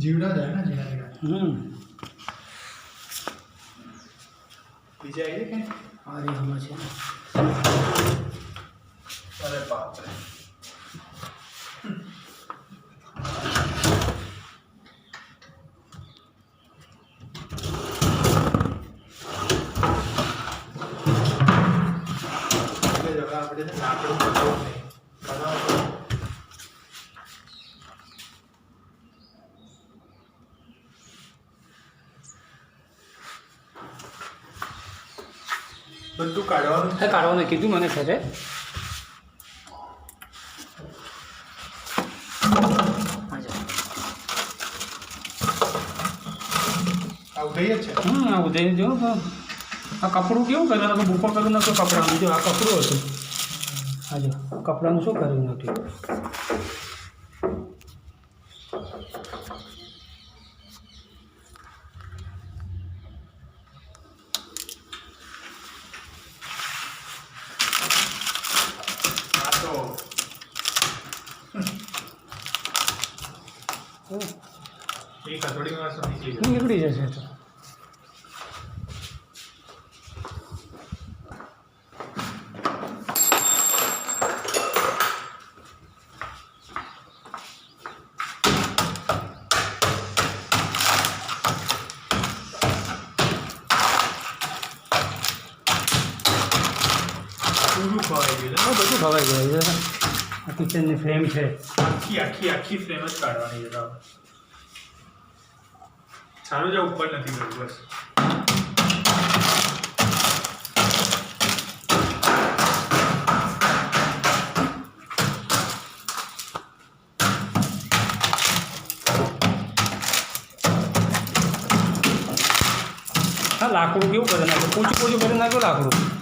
જીવડા જાય ને જીવડા બીજા આવી કે આ રે આમાં છે અરે બાપ રે આપણે લાકડું બનાવવું નહીં બનાવવું બધું કાઢવાનું હા કાઢવાનું કીધું મને સાથે આ ઉધઈ જ છે આ ઉદય જો આ કપડું કેવું કર્યું તો બુકો કર્યું નતું કપડાનું જો આ કપડું હતું હા જો કપડાનું શું કર્યું નથી એક અઠવાડિયામાં શું નીકળી જશે તો પૂરું ખવાઈ ગયું હા બધું ખવાઈ ગયું છે આ કિચનની ફ્રેમ છે આખી ફ્રેમ જ કાઢવાની છે સારું જ ઉપર નથી ગયું બસ હા લાકડું કેવું કરે નાખ્યું પોચું કરી નાખ્યું લાકડું